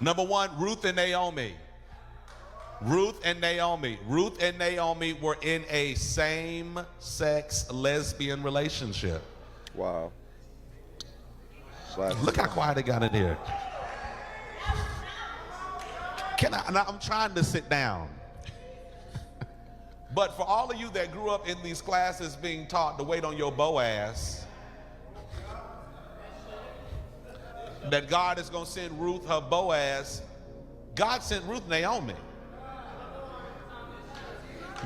Number one, Ruth and Naomi. Ruth and Naomi. Ruth and Naomi were in a same-sex lesbian relationship. Wow. Look how quiet it got in here. I'm trying to sit down. But for all of you that grew up in these classes being taught to wait on your Boaz, that God is going to send Ruth her Boaz, God sent Ruth Naomi.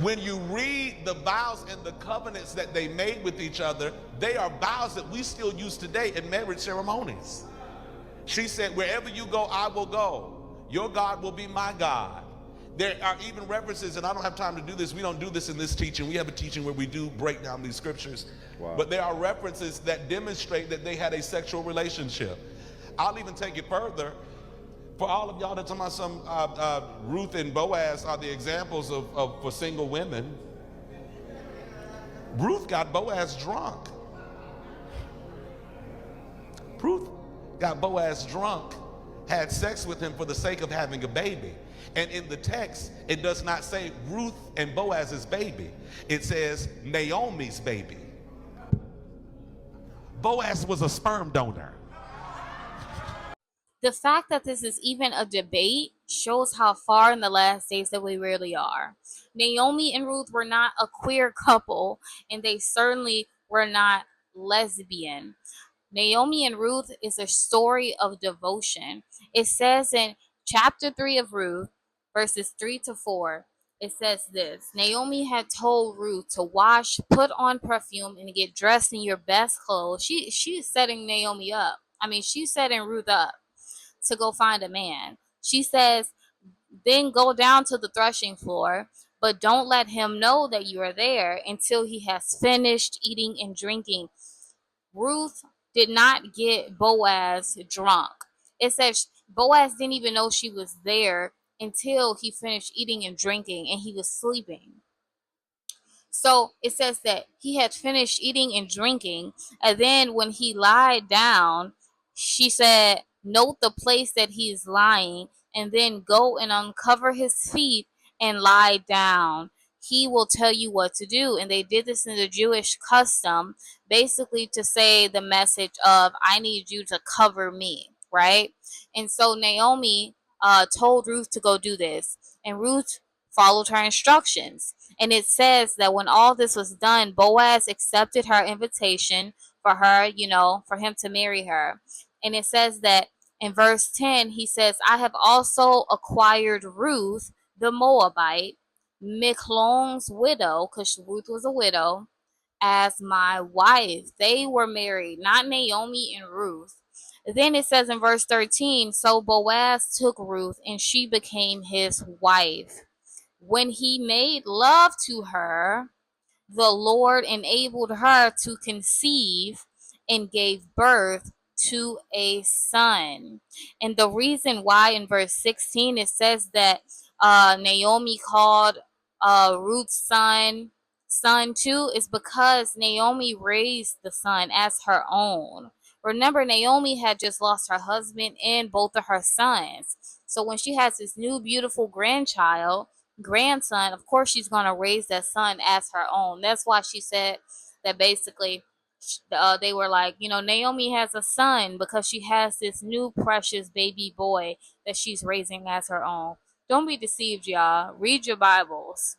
When you read the vows and the covenants that they made with each other, they are vows that we still use today in marriage ceremonies. She said, wherever you go, I will go. Your God will be my God. There are even references, and I don't have time to do this. We don't do this in this teaching. We have a teaching where we do break down these scriptures. Wow. But there are references that demonstrate that they had a sexual relationship. I'll even take it further. For all of y'all that talking about some Ruth and Boaz are the examples of for single women. Ruth got Boaz drunk. Ruth got Boaz drunk, had sex with him for the sake of having a baby. And in the text, it does not say Ruth and Boaz's baby. It says Naomi's baby. Boaz was a sperm donor. The fact that this is even a debate shows how far in the last days that we really are. Naomi and Ruth were not a queer couple, and they certainly were not lesbian. Naomi and Ruth is a story of devotion. It says in chapter 3 of Ruth, verses 3 to 4, it says this: Naomi had told Ruth to wash, put on perfume, and get dressed in your best clothes. She's setting Naomi up. She's setting Ruth up to go find a man. She says, then go down to the threshing floor, but don't let him know that you are there until he has finished eating and drinking. Ruth did not get Boaz drunk. It says Boaz didn't even know she was there until he finished eating and drinking, and he was sleeping. So it says that he had finished eating and drinking, and then when he lied down, she said, note the place that he is lying, and then go and uncover his feet and lie down. He will tell you what to do. And they did this in the Jewish custom, basically to say the message of, I need you to cover me, right? And so Naomi told Ruth to go do this, and Ruth followed her instructions. And it says that when all this was done, Boaz accepted her invitation for her, for him to marry her. And it says that in verse 10, he says, I have also acquired Ruth, the Moabite, Michlon's widow, because Ruth was a widow, as my wife. They were married, not Naomi and Ruth. Then it says in verse 13, so Boaz took Ruth, and she became his wife. When he made love to her, the Lord enabled her to conceive and gave birth to a son. And the reason why in verse 16 it says that Naomi called Ruth's son too is because Naomi raised the son as her own. Remember, Naomi had just lost her husband and both of her sons. So when she has this new beautiful grandson, of course she's going to raise that son as her own. That's why she said that basically they were like, Naomi has a son because she has this new precious baby boy that she's raising as her own. Don't be deceived, y'all. Read your Bibles.